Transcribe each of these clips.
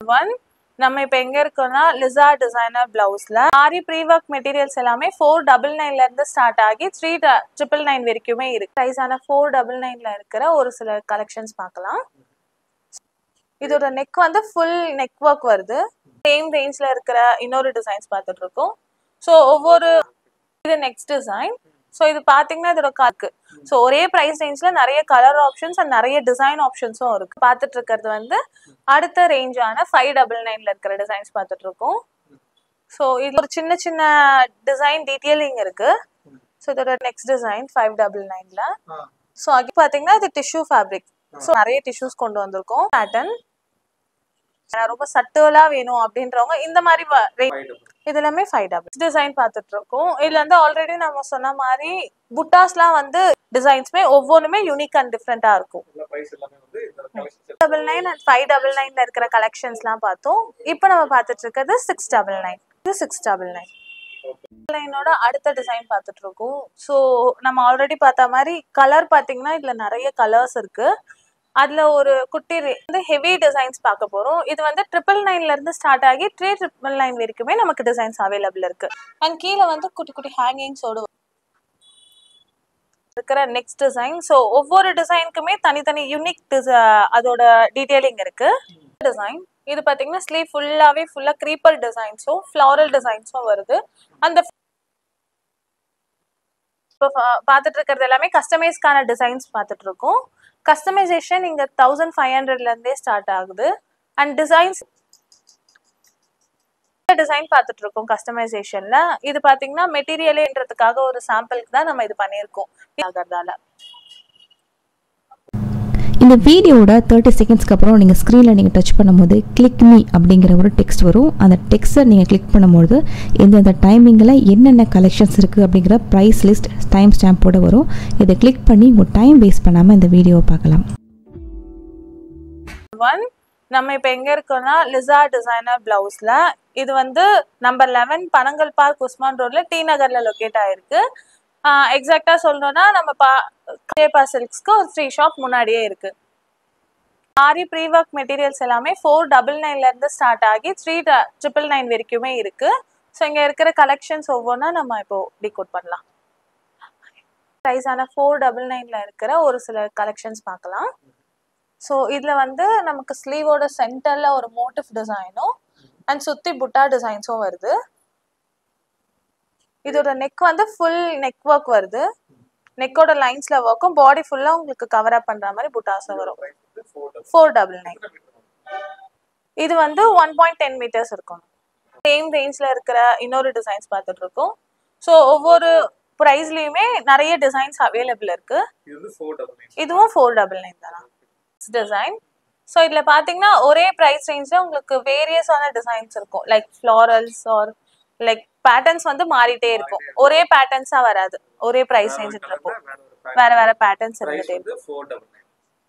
One நம்ம இப்ப எங்க இருக்கோம்னா லிசா டிசைனர் பிளவுஸ்ல ஆரி ப்ரீ ஒர்க் மெட்டீரியல்ஸ் எல்லாமே 499 ல இருந்து ஸ்டார்ட் ஆகி 3999 வரைக்குமே இருக்கு. பிரைஸான 499 ல இருக்கிற ஒரு சில கலெக்ஷன்ஸ் பார்க்கலாம். இதோட நெக் வந்து ஃபுல் நெக் ஒர்க் வருது. சேம் ரேஞ்ச்ல இருக்கிற இன்னொரு டிசைன்ஸ் பார்த்துட்டு இருக்கோம். ஸோ ஒவ்வொரு இது நெக்ஸ்ட் டிசைன். ஸோ இது பார்த்தீங்கன்னா இதோட காக்கு. ஸோ ஒரே ப்ரைஸ் ரேஞ்ச்ல நிறைய கலர் ஆப்ஷன்ஸ் அண்ட் நிறைய டிசைன் ஆப்ஷன்ஸும் இருக்கு. பார்த்துட்டு இருக்கிறது வந்து அடுத்த ரேஞ்சான 599 இருக்கிற டிசைன்ஸ் பார்த்துட்டு இருக்கோம். ஸோ இது ஒரு சின்ன சின்ன டிசைன் டீட்டெயிலிங் இருக்கு. ஸோ இதோட நெக்ஸ்ட் டிசைன் 599 ஸோ அது பார்த்தீங்கன்னா இது டிஷ்யூ ஃபேப்ரிக். ஸோ நிறைய டிஷ்யூஸ் கொண்டு வந்திருக்கோம். பேட்டர்ன் ரொம்ப சட்டலா வேணும் அப்படின்றவங்க இந்த மாதிரி இது எல்லாமே 599 டிசைன் பார்த்துட்டு இருக்கோம். இதுல வந்து ஆல்ரெடி நம்ம சொன்ன மாதிரி புட்டாஸ்லாம் வந்து டிசைன்ஸ்மே ஒவ்வொன்றுமே யூனிக் அண்ட் டிஃப்ரெண்டா இருக்கும். 599 அண்ட் 599 இருக்கிற கலெக்ஷன்ஸ்லாம் பார்த்தோம். இப்போ நம்ம பார்த்துட்டு இருக்கிறது 699. இது 699 அடுத்த டிசைன் பார்த்துட்டு இருக்கோம். ஸோ நம்ம ஆல்ரெடி பார்த்த மாதிரி கலர் பார்த்தீங்கன்னா இதுல நிறைய கலர்ஸ் இருக்கு. அதுல ஒரு குட்டி வந்து ஹெவி டிசைன்ஸ் பார்க்க போறோம். இது வந்து 999 இருந்து ஸ்டார்ட் ஆகி 3999 வரைக்குமே நமக்கு டிசைன்ஸ் அவைலபிள் இருக்கு. அண்ட் கீழே வந்து குட்டி குட்டி ஹேங்கிங்ஸோட இருக்கிற நெக்ஸ்ட் டிசைன். ஸோ ஒவ்வொரு டிசைனுக்குமே தனித்தனி யூனிக் அதோட டீடைலிங் இருக்கு. டிசைன் இது பாத்தீங்கன்னா ஸ்லீவ் ஃபுல்லா க்ரீப்பர் டிசைன்ஸும் ஃப்ளாரல் டிசைன்ஸும் வருது. அந்த பார்த்துட்டு இருக்கிறது எல்லாமே கஸ்டமைஸ்க்கான டிசைன்ஸ் பார்த்துட்டு இருக்கோம். கஸ்டமைசேஷன் இங்க 1500ல இருந்தே ஸ்டார்ட் ஆகுது. அண்ட் டிசைன் பார்த்துட்டு இருக்கோம் கஸ்டமைசேஷன்ல. இது பாத்தீங்கன்னா மெட்டீரியல்ன்றதுக்காக ஒரு சாம்பிளுக்கு தான் நம்ம இது பண்ணியிருக்கோம். இந்த வீடியோட 30 செகண்ட்ஸ்க்கு அப்புறம் நீங்கள் ஸ்க்ரீனில் நீங்கள் டச் பண்ணும்போது கிளிக் மீ அப்படிங்கிற ஒரு டெக்ஸ்ட் வரும். அந்த டெக்ஸ்ட்டை நீங்கள் கிளிக் பண்ணும்போது எந்தெந்த டைமிங்கில் என்னென்ன கலெக்ஷன்ஸ் இருக்குது அப்படிங்கிற ப்ரைஸ் லிஸ்ட் டைம் ஸ்டாம்போட வரும். இதை கிளிக் பண்ணி உங்கள் டைம் வேஸ்ட் பண்ணாமல் இந்த வீடியோவை பார்க்கலாம். நம்ம இப்போ எங்கே இருக்கோம்னா லிசா டிசைனர் பிளவுஸில் இது வந்து நம்பர் 11 பனங்கல் பார்க் உஸ்மான் ரோட்ல டி நகர்ல லொக்கேட் ஆயிருக்கு. எக்ஸாக்டா சொல்லணும்னா நம்ம சில்க்ஸ்க்கு ஒரு 3 ஷாப் முன்னாடியே இருக்கு. ஆரி ப்ரீ ஒர்க் மெட்டீரியல்ஸ் எல்லாமே 499ல இருந்து ஸ்டார்ட் ஆகி 3999 வரைக்குமே இருக்கு. ஸோ இங்க இருக்கிற கலெக்ஷன்ஸ் ஒவ்வொன்றா நம்ம இப்போ டிகோட் பண்ணலாம். ப்ரைஸான 499ல இருக்கிற ஒரு சில கலெக்ஷன்ஸ் பார்க்கலாம். ஸோ இதுல வந்து நமக்கு ஸ்லீவோட சென்டர்ல ஒரு மோட்டிவ் டிசைனும் அண்ட் சுத்தி புட்டா டிசைன்ஸும் வருது. இதோட நெக் வந்து ஃபுல் நெக் ஒர்க் வருது. நெக்கோட லைன்ஸ்ல ஒர்க்கும் பாடி ஃபுல்லா உங்களுக்கு கவர் அப் பண்ற மாதிரி புட்டாஸும் வரும். 499. இது வந்து 1.10 மீட்டர்ஸ் இருக்கும். சேம் ரேஞ்ச்ல இருக்கிற இன்னொரு டிசைன்ஸ் பார்த்துட்டு இருக்கோம். ஸோ ஒவ்வொரு ப்ரைஸ்லயுமே நிறைய டிசைன்ஸ் அவைலபிள் இருக்கு. இதுவும் 499 தான் டிசைன். ஸோ இதுல பாத்தீங்கன்னா ஒரே ப்ரைஸ் ரேஞ்ச்ல உங்களுக்கு வேரியஸான டிசைன்ஸ் இருக்கும். Like florals or like patterns வந்து மாறிட்டே இருக்கும். ஒரே பேட்டர்ன்ஸா வராது. ஒரே பிரைஸ் ரேஞ்ச் இருக்கும். வேற வேற பேட்டர்ன்ஸ் இருந்துட்டே இருக்கும்.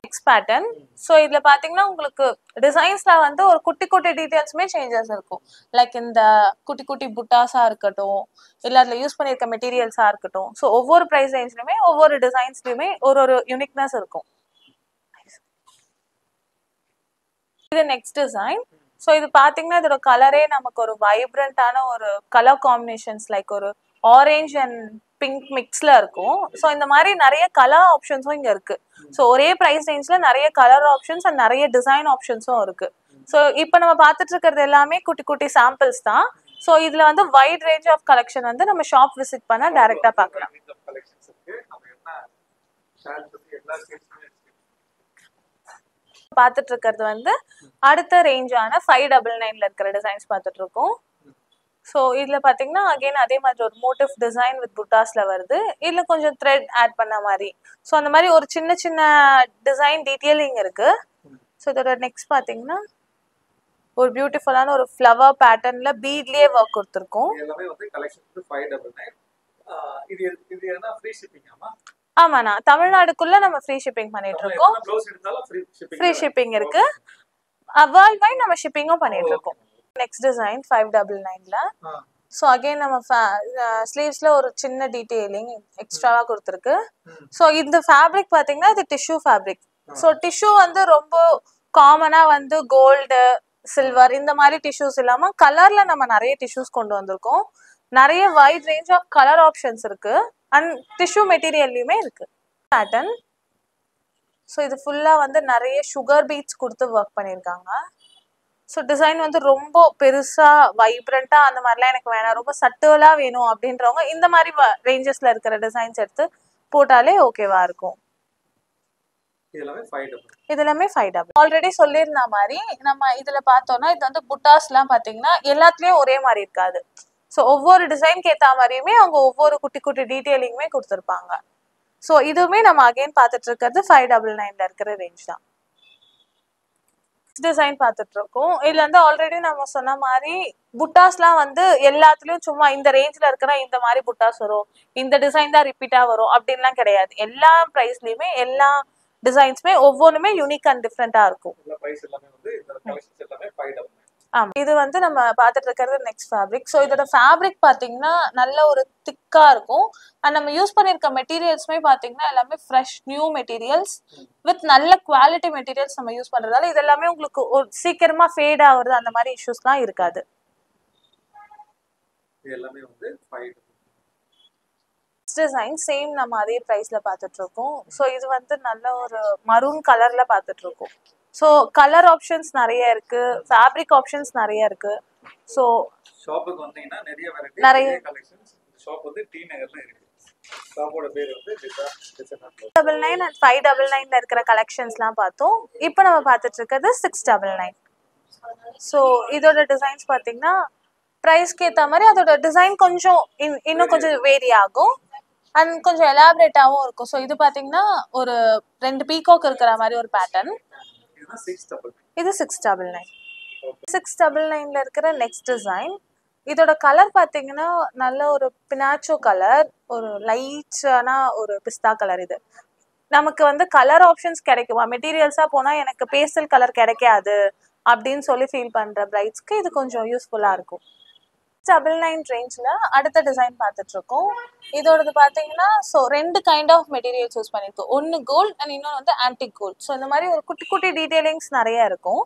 Next pattern. ஸோ இதுல பாத்தீங்கன்னா உங்களுக்கு டிசைன்ஸ்ல வந்து ஒரு குட்டி குட்டி டீடைல்ஸ்மே சேஞ்சஸ் இருக்கும். லைக் இந்த குட்டி குட்டி புட்டாஸா இருக்கட்டும், இல்ல அதுல யூஸ் பண்ணிருக்க மெட்டீரியல்ஸா இருக்கட்டும். ஸோ ஒவ்வொரு பிரைஸ் ரேஞ்ச்லயுமே ஒவ்வொரு டிசைன்ஸ்லயுமே ஒரு யூனிக்னஸ் இருக்கும். இது நெக்ஸ்ட் டிசைன். ஸோ இது பார்த்தீங்கன்னா இதோட கலரே நமக்கு ஒரு வைப்ரண்டான ஒரு கலர் காம்பினேஷன்ஸ் லைக் ஒரு ஆரஞ்ச் அண்ட் பிங்க் மிக்ஸ்ல இருக்கும். ஸோ இந்த மாதிரி நிறைய கலர் ஆப்ஷன்ஸும் இங்க இருக்கு. ஸோ ஒரே ப்ரைஸ் ரேஞ்ச்ல நிறைய கலர் ஆப்ஷன்ஸ் அண்ட் நிறைய டிசைன் ஆப்ஷன்ஸும் இருக்கு. ஸோ இப்போ நம்ம பார்த்துட்டு இருக்கிறது எல்லாமே குட்டி குட்டி சாம்பிள்ஸ் தான். ஸோ இதுல வந்து வைட் ரேஞ்ச் ஆஃப் கலெக்ஷன் வந்து நம்ம ஷாப் விசிட் பண்ண டைரக்டா பார்க்கலாம். பார்த்துட்டு இருக்கிறது வந்து அடுத்த ரேஞ்சான 599ல இருக்கிற டிசைன்ஸ் பார்த்துட்டு இருக்கோம். ஸோ இதுல பாத்தீங்கன்னா அகைன் அதே மாதிரி ஒரு மோட்டிவ் டிசைன் வித் புட்டாஸ்ல வருது. இதுல கொஞ்சம் த்ரெட் ஆட் பண்ண மாதிரி. ஸோ அந்த மாதிரி ஒரு சின்ன சின்ன டிசைன் டீடைலிங் இருக்கு. ஸோ இதோட நெக்ஸ்ட் பாத்தீங்கன்னா ஒரு பியூட்டிஃபுல்லான ஒரு ஃப்ளவர் பேட்டர்ன்ல பீட்லயே ஒர்க் கொடுத்துருக்கோம். ஆமாண்ணா, தமிழ்நாடுக்குள்ள நம்ம ஃப்ரீ ஷிப்பிங் பண்ணிட்டு இருக்கோம். ஃப்ரீ ஷிப்பிங் இருக்கு. வேர்ல்ட் வைட் நம்ம ஷிப்பிங்கும் பண்ணிட்டு இருக்கோம். நெக்ஸ்ட் டிசைன் 599ல. ஸோ அகைன் நம்ம ஸ்லீவ்ஸ்ல ஒரு சின்ன டீடைலிங் எக்ஸ்ட்ராவா கொடுத்துருக்கு. ஸோ இந்த ஃபேப்ரிக் பாத்தீங்கன்னா இது டிஷ்யூ ஃபேப்ரிக். ஸோ டிஷ்யூ வந்து ரொம்ப காமனா வந்து கோல்டு சில்வர் இந்த மாதிரி டிஷ்யூஸ் இல்லாம கலர்ல நம்ம நிறைய டிஷ்யூஸ் கொண்டு வந்திருக்கோம். நிறைய wide range of colour options இருக்கு அண்ட் டிஷ்யூ மெட்டீரியல்லையுமே இருக்கு. பேட்டர்ன். ஸோ இது ஃபுல்லா வந்து நிறைய சுகர் பீட்ஸ் கொடுத்து ஒர்க் பண்ணியிருக்காங்க. ஸோ டிசைன் வந்து ரொம்ப பெருசா வைப்ரண்டா அந்த மாதிரிலாம் எனக்கு வேணாம், ரொம்ப சட்டுவலா வேணும் அப்படின்றவங்க இந்த மாதிரி ரேஞ்சஸ்ல இருக்கிற டிசைன்ஸ் எடுத்து போட்டாலே ஓகேவா இருக்கும். இது எல்லாமே 5 ஆல்ரெடி சொல்லியிருந்த மாதிரி நம்ம இதுல பார்த்தோம்னா இது வந்து புட்டாஸ்லாம் பாத்தீங்கன்னா எல்லாத்துலயும் ஒரே மாதிரி இருக்காது. ஸோ ஒவ்வொரு டிசைன்க்கு ஏற்ற மாதிரியுமே அவங்க ஒவ்வொரு குட்டி குட்டி டீட்டெயிலிங்குமே கொடுத்துருப்பாங்க. ஸோ இதுவுமே நம்ம அகைன் பார்த்துட்டு இருக்கிறது 599ல இருக்கிற ரேஞ்ச் தான். டிசைன் பார்த்துட்டு இருக்கோம். இதுல வந்து ஆல்ரெடி நம்ம சொன்ன மாதிரி புட்டாஸ்லாம் வந்து எல்லாத்துலயும் சும்மா இந்த ரேஞ்ச்ல இருக்கிற இந்த மாதிரி புட்டாஸ் வரும், இந்த டிசைன் தான் ரிப்பீட்டா வரும் அப்படின்லாம் கிடையாது. எல்லா பிரைஸ்லயுமே எல்லா டிசைன்ஸ்மே ஒவ்வொன்றுமே யூனிக் அண்ட் டிஃப்ரெண்டா இருக்கும். ஆமா, இது வந்து நம்ம பார்த்துட்டு இருக்கிறது நெக்ஸ்ட் ஃபேப்ரிக். ஸோ இதோட ஃபேப்ரிக் பார்த்தீங்கன்னா நல்ல ஒரு திக்கா இருக்கும் அண்ட் நம்ம யூஸ் பண்ணியிருக்க மெட்டீரியல்ஸ்மே பார்த்தீங்கன்னா எல்லாமே ஃப்ரெஷ் நியூ மெட்டீரியல்ஸ் வித் நல்ல குவாலிட்டி மெட்டீரியல்ஸ் நம்ம யூஸ் பண்றதால இது எல்லாமே உங்களுக்கு ஒரு சீக்கிரமா ஃபேட் ஆகுறது அந்த மாதிரி இஷ்யூஸ்லாம் இருக்காது. டிசைன் சேம் நம்ம அதே பிரைஸ்ல பார்த்துட்டு இருக்கோம். ஸோ இது வந்து நல்ல ஒரு மரூன் கலர்ல பார்த்துட்டு இருக்கோம். ஸோ கலர் ஆப்ஷன்ஸ் நிறைய இருக்கு, ஃபேப்ரிக் ஆப்ஷன்ஸ் நிறைய இருக்கு. ஸோ ஷாப்புக்கு வந்தீங்கன்னா நிறைய வெரைட்டி நிறைய கலெக்ஷன்ஸ். இந்த ஷாப் வந்து டி நகர்ல இருக்கு. ஷாப்போட பேர் வந்து 699 and 599ல இருக்கிற கலெக்ஷன்ஸ்லாம் பார்த்தோம். இப்போ நம்ம பார்த்துட்டு இருக்கிறது 699. ஸோ இதோட டிசைன்ஸ் பார்த்தீங்கன்னா ப்ரைஸ்க்கு ஏற்ற மாதிரி அதோட டிசைன் கொஞ்சம் இன்னும் கொஞ்சம் வேரி ஆகும் அண்ட் கொஞ்சம் எலாபரேட்டாகவும் இருக்கும். ஸோ இது பார்த்தீங்கன்னா ஒரு 2 பீகாக் இருக்கிற மாதிரி ஒரு பேட்டர்ன். இது 699. 699ல இருக்கிற நெக்ஸ்ட் டிசைன். இதோட கலர் பார்த்தீங்கன்னா நல்ல ஒரு பினாச்சோ கலர், ஒரு லைட்டான ஒரு பிஸ்தா கலர். இது நமக்கு வந்து கலர் ஆப்ஷன்ஸ் கிடைக்குமா, மெட்டீரியல்ஸாக போனால் எனக்கு பேஸ்டல் கலர் கிடைக்காது அப்படின்னு சொல்லி ஃபீல் பண்ணுற பிரைட்ஸ்க்கு இது கொஞ்சம் யூஸ்ஃபுல்லாக இருக்கும். 699 ரேஞ்சில் அடுத்த டிசைன் பார்த்துட்டு இருக்கோம். இதோடது பார்த்தீங்கன்னா so 2 kind of materials use பண்ணியிருக்கோம். ஒன்று கோல்ட் அண்ட் இன்னொன்று வந்து ஆன்டிக் கோல்ட். ஸோ இந்த மாதிரி ஒரு குட்டி குட்டி டீட்டெயிலிங்ஸ் நிறைய இருக்கும்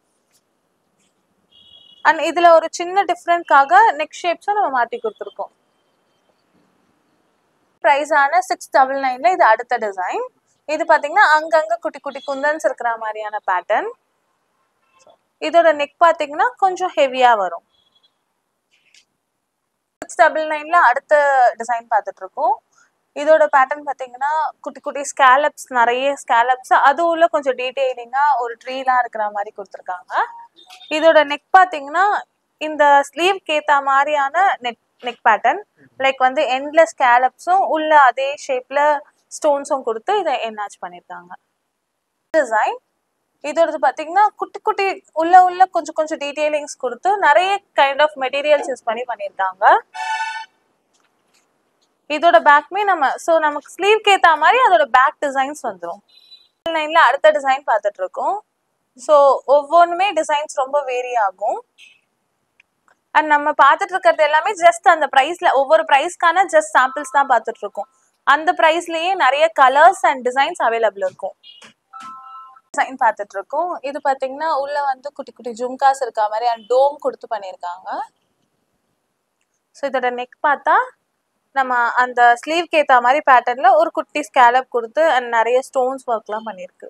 அண்ட் இதில் ஒரு சின்ன டிஃப்ரெண்ட்காக நெக் ஷேப்ஸும் நம்ம மாற்றி கொடுத்துருக்கோம். ப்ரைஸான 699ல இது அடுத்த டிசைன். இது பார்த்தீங்கன்னா அங்கங்கே குட்டி குட்டி குந்தன்ஸ் இருக்கிற மாதிரியான பேட்டர்ன். இதோட நெக் பார்த்தீங்கன்னா கொஞ்சம் ஹெவியாக வரும். 699ல அடுத்த டிசைன் பார்த்துட்டு இருக்கோம். இதோட பேட்டர்ன் பார்த்தீங்கன்னா குட்டி குட்டி ஸ்கேலப்ஸ், நிறைய ஸ்கேலப்ஸ், அது உள்ள கொஞ்சம் டீட்டெயிலிங்காக ஒரு ட்ரீலாம் இருக்கிற மாதிரி கொடுத்துருக்காங்க. இதோட நெக் பார்த்தீங்கன்னா இந்த ஸ்லீவ்க்கு ஏற்ற மாதிரியான நெக் பேட்டர்ன், லைக் வந்து எண்ட்ல ஸ்கேலப்ஸும் உள்ள அதே ஷேப்ல ஸ்டோன்ஸும் கொடுத்து இதை என்ஹான்ஸ் பண்ணியிருக்காங்க. டிசைன் இதோடது பார்த்தீங்கன்னா குட்டி குட்டி உள்ள கொஞ்சம் கொஞ்சம் டீட்டெயிலிங்ஸ் கொடுத்து நிறைய கைண்ட் ஆஃப் மெட்டீரியல்ஸ் யூஸ் பண்ணியிருக்காங்க. இதோட பேக்மே நமக்கு ஸ்லீவ்க்கு ஏற்ற மாதிரி அதோட பேக் டிசைன்ஸ் வந்துடும். 9ல அடுத்த டிசைன் பார்த்துட்டு இருக்கோம். ஸோ ஒவ்வொன்றுமே டிசைன்ஸ் ரொம்ப வேரி ஆகும் அண்ட் நம்ம பார்த்துட்டு இருக்கிறது எல்லாமே ஜஸ்ட் அந்த ப்ரைஸ்ல ஒவ்வொரு ப்ரைஸ்க்கான ஜஸ்ட் சாம்பிள்ஸ் தான் பார்த்துட்டு இருக்கோம். அந்த ப்ரைஸ்லயே நிறைய கலர்ஸ் அண்ட் டிசைன்ஸ் அவைலபிள் இருக்கும். டிசைன் பார்த்துட்டு இருக்கோம். இது பார்த்தீங்கன்னா உள்ள வந்து குட்டி குட்டி ஜும்காஸ் இருக்க மாதிரி அண்ட் டோம் கொடுத்து பண்ணியிருக்காங்க. ஸோ இதோட நெக் பார்த்தா நம்ம அந்த ஸ்லீவ்க்கு ஏற்ற மாதிரி பேட்டர்ன்ல ஒரு குட்டி ஸ்கேலப் கொடுத்து அண்ட் நிறைய ஸ்டோன்ஸ் ஒர்க்லாம் பண்ணியிருக்கு.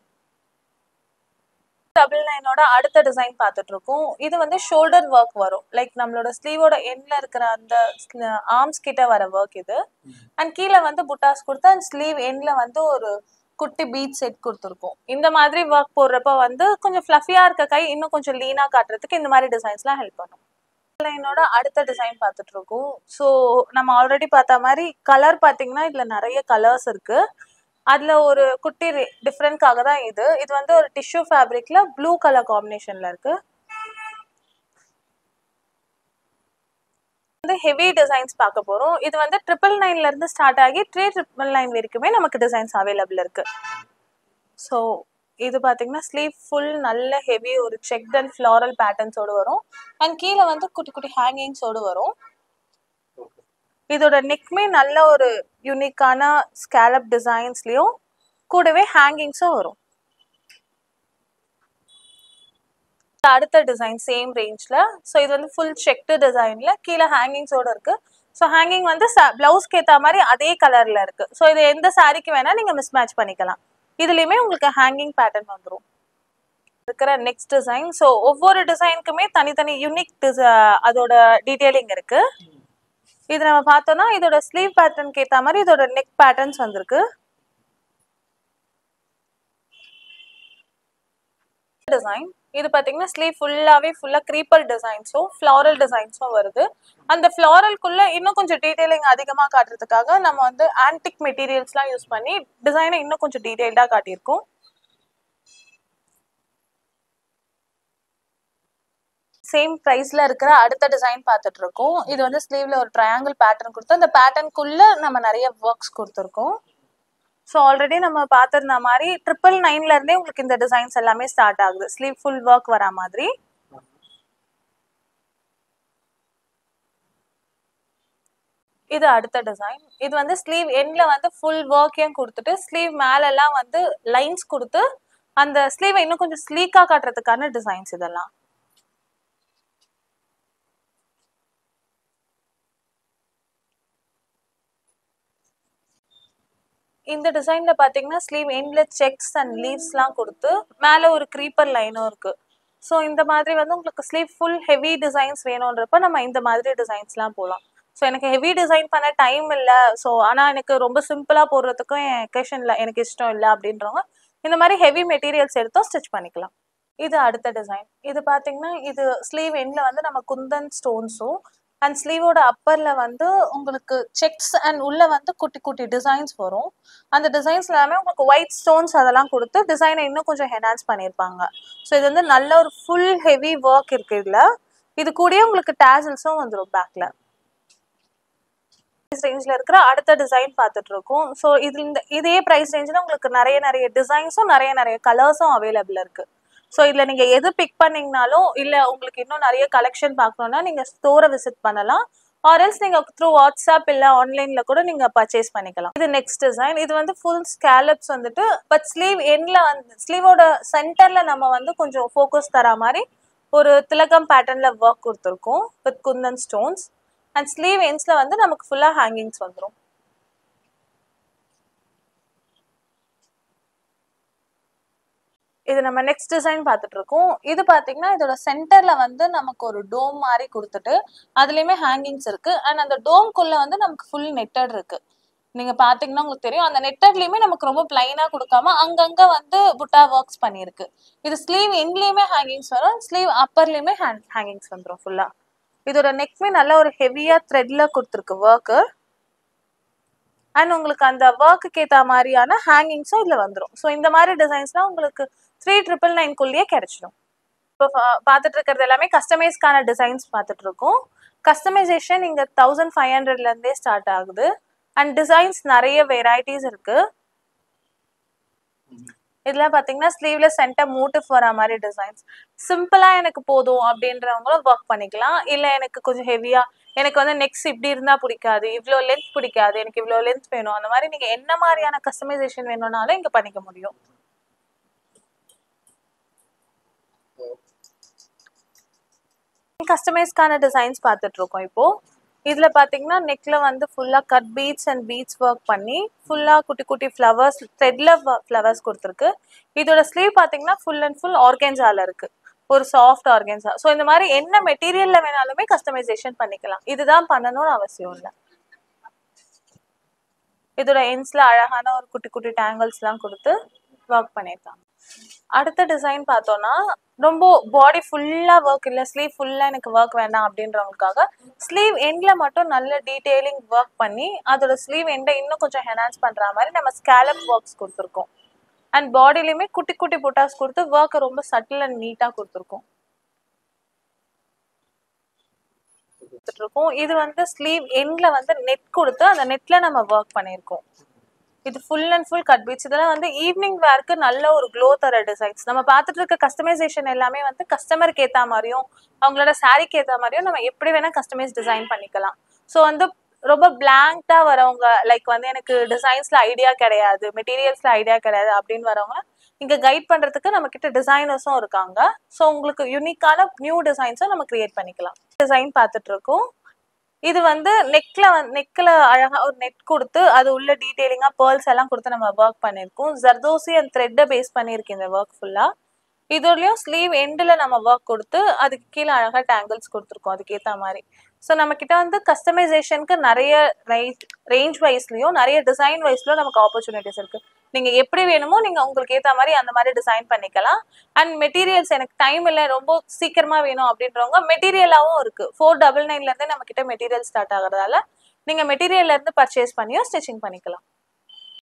699ஓட அடுத்த டிசைன் பார்த்துட்டு இருக்கோம். இது வந்து ஷோல்டர் ஒர்க் வரும், லைக் நம்மளோட ஸ்லீவோட எண்ட்ல இருக்கிற அந்த ஆர்ம்ஸ் கிட்ட வர ஒர்க் இது அண்ட் கீழே வந்து புட்டாஸ் கொடுத்து அண்ட் ஸ்லீவ் எண்ட்ல வந்து ஒரு குட்டி பீட் செட் கொடுத்துருக்கோம். இந்த மாதிரி ஒர்க் போடுறப்ப வந்து கொஞ்சம் ஃப்ளஃபியா இருக்க கை இன்னும் கொஞ்சம் லீனா காட்டுறதுக்கு இந்த மாதிரி டிசைன்ஸ்லாம் ஹெல்ப் பண்ணும். லைனோட அடுத்த டிசைன் பார்த்துட்டு இருக்கோம். ஸோ நம்ம ஆல்ரெடி பார்த்த மாதிரி கலர் பார்த்தீங்கன்னா இதுல நிறைய கலர்ஸ் இருக்கு. அதுல ஒரு குட்டி டிஃப்ரெண்ட்காக தான் இது வந்து ஒரு டிஷ்யூ ஃபேப்ரிக்ல ப்ளூ கலர் காம்பினேஷன்ல இருக்கு. வந்து ஹெவி டிசைன்ஸ் பார்க்க போறோம். இது வந்து 999ல இருந்து ஸ்டார்ட் ஆகி 3999 வரைக்குமே நமக்கு டிசைன்ஸ் அவைலபிள் இருக்கு. ஸோ இது பார்த்தீங்கன்னா ஸ்லீவ் ஃபுல் நல்ல ஹெவி ஒரு செக்ட் அண்ட் ஃப்ளாரல் பேட்டர்ன்ஸோடு வரும் அண்ட் கீழே வந்து குட்டி குட்டி ஹேங்கிங்ஸோடு வரும். இதோட நெக்மே நல்ல ஒரு யூனிக்கான ஸ்கேலப் டிசைன்ஸ்லயும் கூடவே ஹேங்கிங்ஸும் வரும். அடுத்த டிசைன் சேம் ரேஞ்ச்ல. ஸோ இது வந்து ஃபுல் செக்டு டிசைன்ல கீழே ஹேங்கிங்ஸோட இருக்கு. ஸோ ஹேங்கிங் வந்து பிளவுஸ்க்கு ஏற்ற மாதிரி அதே கலர்ல இருக்கு. ஸோ இது எந்த சாரிக்கு வேணா நீங்க மிஸ் மேட்ச் பண்ணிக்கலாம். இதுலயுமே உங்களுக்கு ஹேங்கிங் பேட்டர்ன் வந்துடும். இருக்கிற நெக்ஸ்ட் டிசைன். ஸோ ஒவ்வொரு டிசைனுக்குமே தனித்தனி யூனிக் அதோட டீடைலிங் இருக்கு. இது நம்ம பார்த்தோம்னா இதோட ஸ்லீவ் பேட்டர்னுக்கு ஏற்ற மாதிரி இதோட நெக் பேட்டர்ன்ஸ் வந்திருக்கு. டிசைன் இது பாத்தீங்கன்னா ஸ்லீவ் ஃபுல்லா க்ரீப்பர் டிசைன்ஸும் ஃப்ளாரல் டிசைன்ஸும் வருது. அந்த ஃப்ளாரல்குள்ள இன்னும் கொஞ்சம் டீடைலிங் அதிகமா காட்டுறதுக்காக நம்ம வந்து ஆன்டிக் மெட்டீரியல்ஸ்லாம் யூஸ் பண்ணி டிசைனை இன்னும் கொஞ்சம் டீடைல்டா காட்டியிருக்கோம். சேம் பிரைஸ்ல இருக்கிற அடுத்த டிசைன் பார்த்துட்டு இருக்கோம். இது வந்து ஸ்லீவ்ல ஒரு ட்ரையாங்கிள் பேட்டர்ன் கொடுத்து அந்த பேட்டர்னுக்குள்ள நம்ம நிறைய ஒர்க்ஸ் கொடுத்துருக்கோம். ஸோ ஆல்ரெடி நம்ம பார்த்துருந்த மாதிரி 999 இருந்தே உங்களுக்கு இந்த டிசைன்ஸ் எல்லாமே ஸ்டார்ட் ஆகுது. ஸ்லீவ் ஃபுல் ஒர்க் வரா மாதிரி. இது அடுத்த டிசைன். இது வந்து ஸ்லீவ் எண்ட்ல வந்து ஃபுல் ஒர்க்கையும் கொடுத்துட்டு ஸ்லீவ் மேல எல்லாம் வந்து லைன்ஸ் கொடுத்து அந்த ஸ்லீவை இன்னும் கொஞ்சம் ஸ்லீக்கா காட்டுறதுக்கான டிசைன்ஸ் இதெல்லாம். இந்த டிசைன்ல பாத்தீங்கன்னா ஸ்லீவ் எண்ட்ல செக்ஸ் அண்ட் லீவ்ஸ்லாம் கொடுத்து மேல ஒரு க்ரீப்பர் லைனும் இருக்கு. ஸோ இந்த மாதிரி வந்து உங்களுக்கு ஸ்லீவ் ஃபுல் ஹெவி டிசைன்ஸ் வேணுன்றப்ப நம்ம இந்த மாதிரி டிசைன்ஸ்லாம் போகலாம். ஸோ எனக்கு ஹெவி டிசைன் பண்ண டைம் இல்லை, ஸோ ஆனால் எனக்கு ரொம்ப சிம்பிளாக போடுறதுக்கும் என் ஒகேஷனில் எனக்கு இஷ்டம் இல்லை அப்படின்றவங்க இந்த மாதிரி ஹெவி மெட்டீரியல்ஸ் எடுத்தோம் ஸ்டிச் பண்ணிக்கலாம். இது அடுத்த டிசைன். இது பார்த்தீங்கன்னா இது ஸ்லீவ் எண்ட்ல வந்து நம்ம குந்தன் ஸ்டோன்ஸும் அண்ட் ஸ்லீவோட அப்பர்ல வந்து உங்களுக்கு செக்ஸ் அண்ட் உள்ள வந்து குட்டி குட்டி டிசைன்ஸ் வரும். அந்த டிசைன்ஸ் எல்லாமே உங்களுக்கு ஒயிட் ஸ்டோன்ஸ் அதெல்லாம் கொடுத்து டிசைனை இன்னும் கொஞ்சம் என்ஹான்ஸ் பண்ணியிருப்பாங்க. ஸோ இது வந்து நல்ல ஒரு ஃபுல் ஹெவி ஒர்க் இருக்கு இதுல. இது கூடயே உங்களுக்கு டேசல்ஸும் வந்துடும் பேக்ல. ரேஞ்சில் இருக்கிற அடுத்த டிசைன் பார்த்துட்டு இருக்கோம். ஸோ இது இதே ப்ரைஸ் ரேஞ்சில் உங்களுக்கு நிறைய டிசைன்ஸும் நிறைய கலர்ஸும் அவைலபிள் இருக்கு. ஸோ இதில் நீங்கள் எது பிக் பண்ணிங்கனாலும் இல்லை உங்களுக்கு இன்னும் நிறைய கலெக்ஷன் பார்க்கணுன்னா நீங்கள் ஸ்டோரை விசிட் பண்ணலாம். ஆர்எல்ஸ் நீங்கள் த்ரூ வாட்ஸ்அப் இல்லை ஆன்லைனில் கூட நீங்கள் பர்ச்சேஸ் பண்ணிக்கலாம். இது நெக்ஸ்ட் டிசைன். இது வந்து ஃபுல் ஸ்கேலப்ஸ் வந்துட்டு பட் ஸ்லீவ் எண்ட்ல வந்து ஸ்லீவோட சென்டரில் நம்ம வந்து கொஞ்சம் ஃபோக்கஸ் தர மாதிரி ஒரு திலகம் பேட்டர்னில் ஒர்க் கொடுத்துருக்கோம் with kundan stones. And sleeve எண்ட்ஸ்ல வந்து நமக்கு ஃபுல்லாக ஹேங்கிங்ஸ் வந்துடும். இது நம்ம நெக்ஸ்ட் டிசைன் பார்த்துட்டு இருக்கோம். இது பார்த்தீங்கன்னா இதோட சென்டர்ல வந்து நமக்கு ஒரு டோம் மாதிரி கொடுத்துட்டு அதுலேயுமே ஹேங்கிங்ஸ் இருக்கு. அண்ட் அந்த டோம்குள்ள வந்து நமக்கு ஃபுல் நெட்டட் இருக்கு. நீங்க பாத்தீங்கன்னா உங்களுக்கு தெரியும் அந்த நெட்டட்லயுமே நமக்கு ரொம்ப பிளைனா கொடுக்காம அங்கங்க வந்து புட்டா ஒர்க்ஸ் பண்ணிருக்கு. இது ஸ்லீவ் எண்ட்லயுமே ஹேங்கிங்ஸ் வரும், ஸ்லீவ் அப்பர்லயுமே ஹேங்கிங்ஸ் வந்துடும் ஃபுல்லா. இதோட நெக்மே நல்ல ஒரு ஹெவியா த்ரெட்ல கொடுத்துருக்கு ஒர்க்கு. அண்ட் உங்களுக்கு அந்த ஒர்க்குக்கு ஏற்ற மாதிரியான ஹேங்கிங்ஸும் இதுல வந்துடும். ஸோ இந்த மாதிரி டிசைன்ஸ்லாம் உங்களுக்கு 3999 கிடைச்சிடும். இப்போ பார்த்துட்டு இருக்கிறது எல்லாமே கஸ்டமைஸ்க்கான டிசைன்ஸ் பார்த்துட்டு இருக்கோம். கஸ்டமைசேஷன் இங்க 1500 இருந்தே ஸ்டார்ட் ஆகுது. அண்ட் டிசைன்ஸ் நிறைய வெரைட்டிஸ் இருக்கு. இதுல பாத்தீங்கன்னா ஸ்லீவ்ல சென்டர் மோட்டிவ் வர மாதிரி டிசைன்ஸ். சிம்பிளா எனக்கு போதும் அப்படின்றவங்களும் ஒர்க் பண்ணிக்கலாம். இல்ல எனக்கு கொஞ்சம் ஹெவியா எனக்கு வந்து நெக்ஸ்ட் இப்படி இருந்தா பிடிக்காது, இவ்வளோ லென்த் பிடிக்காது, எனக்கு இவ்வளோ லென்த் வேணும், அந்த மாதிரி நீங்க என்ன மாதிரியான கஸ்டமைசேஷன் வேணும்னாலும் இங்க பண்ணிக்க முடியும். கஸ்டமைஸ்க்கான டிசைன்ஸ் பார்த்துட்டு இருக்கோம் இப்போ. இதுல பாத்தீங்கன்னா நெக்ல வந்து ஃபுல்லா cut beads and beads work பண்ணி ஃபுல்லா குட்டி குட்டி ஃப்ளவர்ஸ் த்ரெட்ல ஃப்ளவர்ஸ் கொடுத்துருக்கு. இதோட ஸ்லீவ் பாத்தீங்கன்னா ஃபுல் அண்ட் ஃபுல் ஆர்கன்ஸால இருக்கு, ஒரு சாஃப்ட் ஆர்கன்ஸா. ஸோ இந்த மாதிரி என்ன மெட்டீரியல்ல வேணாலுமே கஸ்டமைசேஷன் பண்ணிக்கலாம். இதுதான் பண்ணணும்னு அவசியம் இல்லை. இதோட எண்ட்ஸ்ல அழகான ஒரு குட்டி குட்டி டேங்கிள்ஸ் எல்லாம் கொடுத்து ஒர்க் பண்ணியிருக்காங்க. அடுத்த டிசைன் பார்த்தோம்னா ரொம்ப பாடி ஃபுல்லா ஒர்க் இல்லை, ஸ்லீவ் ஃபுல்லா எனக்கு ஒர்க் வேண்டாம் அப்படின்றவங்களுக்காக ஸ்லீவ் எண்ட்ல மட்டும் நல்ல டீடைலிங் ஒர்க் பண்ணி அதோட ஸ்லீவ் எண்டை இன்னும் கொஞ்சம் என்ஹான்ஸ் பண்ற மாதிரி நம்ம ஸ்கேலப் ஒர்க்ஸ் கொடுத்துருக்கோம். அண்ட் பாடிலையுமே குட்டி குட்டி புட்டாஸ் கொடுத்து ஒர்க்கை ரொம்ப சட்டில் அண்ட் நீட்டா கொடுத்துருக்கோம். இது வந்து ஸ்லீவ் எண்ட்ல வந்து நெட் கொடுத்து அந்த நெட்ல நம்ம ஒர்க் பண்ணியிருக்கோம். இது full and full cut beads. இதெல்லாம் வந்து ஈவினிங் வேர்க்கு நல்ல ஒரு க்ளோ தர டிசைன்ஸ். நம்ம பார்த்துட்டு இருக்க கஸ்டமைசேஷன் எல்லாமே வந்து கஸ்டமருக்கு ஏற்ற மாதிரியும் அவங்களோட சாரிக்கு ஏற்ற மாதிரியும் நம்ம எப்படி வேணா கஸ்டமைஸ் டிசைன் பண்ணிக்கலாம். ஸோ வந்து ரொம்ப பிளாங்க்டா வரவங்க லைக் வந்து எனக்கு டிசைன்ஸ்ல ஐடியா கிடையாது, மெட்டீரியல்ஸ்ல ஐடியா கிடையாது அப்படின்னு வரவங்க இங்க கைட் பண்றதுக்கு நம்ம கிட்ட டிசைனர்ஸும் இருக்காங்க. ஸோ உங்களுக்கு யூனிக்கான நியூ டிசைன்ஸும் நம்ம கிரியேட் பண்ணிக்கலாம். டிசைன் பார்த்துட்டு இருக்கோம். இது வந்து நெக்ல அழகா ஒரு நெட் கொடுத்து அது உள்ள டீடைலிங்கா பேர்ல்ஸ் எல்லாம் கொடுத்து நம்ம ஒர்க் பண்ணியிருக்கோம். ஜர்தோசி அண்ட் த்ரெட்டை பேஸ் பண்ணியிருக்கு இந்த ஒர்க் ஃபுல்லா. இதுலயும் ஸ்லீவ் எண்டில் நம்ம ஒர்க் கொடுத்து அதுக்கு கீழே அழகா டேங்கிள்ஸ் கொடுத்துருக்கோம் அதுக்கேற்ற மாதிரி. ஸோ நம்ம கிட்ட வந்து கஸ்டமைசேஷனுக்கு நிறைய ரேஞ்ச் வைஸ்லயும் நிறைய டிசைன் வைஸ்லயும் நமக்கு ஆப்பர்ச்சுனிட்டிஸ் இருக்கு. நீங்க எப்படி வேணுமோ நீங்க உங்களுக்கு ஏற்ற மாதிரி அந்த மாதிரி டிசைன் பண்ணிக்கலாம். அண்ட் மெட்டீரியல்ஸ் எனக்கு டைம் இல்லை ரொம்ப சீக்கிரமா வேணும் அப்படின்றவங்க மெட்டீரியலாவும் இருக்கு. 499 இருந்தே நம்ம கிட்ட மெட்டீரியல் ஸ்டார்ட் ஆகுறதால நீங்க மெட்டீரியல்ல இருந்து பர்ச்சேஸ் பண்ணியும் ஸ்டிச்சிங் பண்ணிக்கலாம்.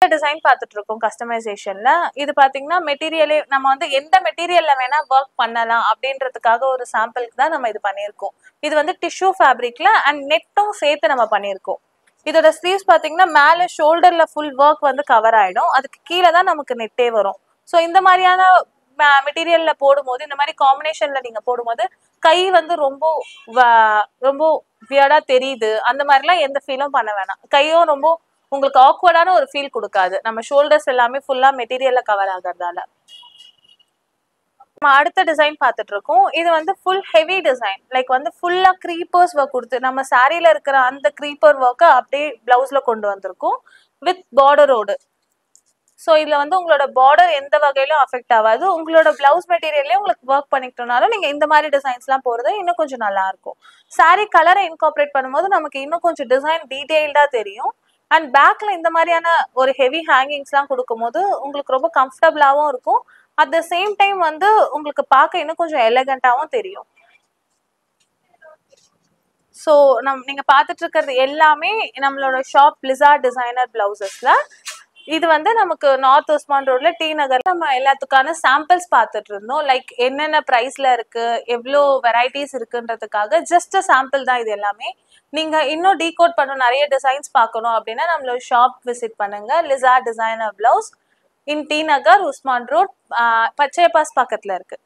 டிசைன் பார்த்துட்டு இருக்கோம் கஸ்டமைசேஷன்ல. இது பாத்தீங்கன்னா மெட்டீரியலே நம்ம வந்து எந்த மெட்டீரியல்ல வேணா ஒர்க் பண்ணலாம் அப்படின்றதுக்காக ஒரு சாம்பிளுக்கு தான் நம்ம இது பண்ணியிருக்கோம். இது வந்து டிஷ்யூ ஃபேப்ரிக்ல அண்ட் நெட்டும் சேர்த்து நம்ம பண்ணியிருக்கோம். இதோட ஸ்லீவ்ஸ் பாத்தீங்கன்னா மேல ஷோல்டர்ல ஃபுல் ஒர்க் வந்து கவர் ஆயிடும். அதுக்கு கீழே தான் நமக்கு நெட்டே வரும். ஸோ இந்த மாதிரியான மெட்டீரியல்ல போடும்போது இந்த மாதிரி காம்பினேஷன்ல நீங்க போடும்போது கை வந்து ரொம்ப வியர்டா தெரியுது அந்த மாதிரிலாம் எந்த ஃபீலும் பண்ண வேணாம். கையும் ரொம்ப உங்களுக்கு ஆக்வர்டான ஒரு ஃபீல் கொடுக்காது. நம்ம ஷோல்டர்ஸ் எல்லாமே ஃபுல்லா மெட்டீரியல்ல கவர் ஆகிறதால. நம்ம அடுத்த டிசைன் பார்த்துட்டு இருக்கோம். இது வந்து ஃபுல் ஹெவி டிசைன். லைக் வந்து ஃபுல்லா க்ரீப்பர்ஸ் ஒர்க் கொடுத்து நம்ம சாரியில இருக்கிற அந்த க்ரீப்பர் ஒர்க்கை அப்படியே பிளவுஸ்ல கொண்டு வந்திருக்கோம் வித் பார்டரோடு. ஸோ இதுல வந்து உங்களோட பார்டர் எந்த வகையிலும் அஃபெக்ட் ஆகாது. உங்களோட பிளவுஸ் மெட்டீரியல்லே உங்களுக்கு ஒர்க் பண்ணிக்கிட்டோம்னாலும் நீங்க இந்த மாதிரி டிசைன்ஸ்லாம் போறது இன்னும் கொஞ்சம் நல்லா இருக்கும். சாரி கலரை இன்கார்பரேட் பண்ணும்போது நமக்கு இன்னும் கொஞ்சம் டிசைன் டீடைல்டா தெரியும். அண்ட் பேக்ல இந்த மாதிரியான ஒரு ஹெவி ஹேங்கிங்ஸ்லாம் கொடுக்கும்போது உங்களுக்கு ரொம்ப கம்ஃபர்டபுளாகவும் இருக்கும். அட் த சேம் டைம் வந்து உங்களுக்கு பார்க்க இன்னும் கொஞ்சம் எலகண்டாகவும் தெரியும். ஸோ நீங்க பார்த்துட்டு இருக்கிறது எல்லாமே நம்மளோட ஷாப் லிசார்ட் டிசைனர் பிளவுசஸ்ல. இது வந்து நமக்கு நார்த் உஸ்மான் ரோட்ல டி நகர்ல நம்ம எல்லாத்துக்கான சாம்பிள்ஸ் பார்த்துட்டு இருந்தோம். லைக் என்னென்ன ப்ரைஸ்ல இருக்கு எவ்வளோ வெரைட்டிஸ் இருக்குன்றதுக்காக ஜஸ்ட் சாம்பிள் தான் இது எல்லாமே. நீங்க இன்னும் டீகோட் பண்ண நிறைய டிசைன்ஸ் பார்க்கணும் அப்படின்னா நம்மளோட ஷாப் விசிட் பண்ணுங்க. Lizard designer blouse in T Nagar Usman road Pachaiyappa's பக்கத்துல இருக்கு.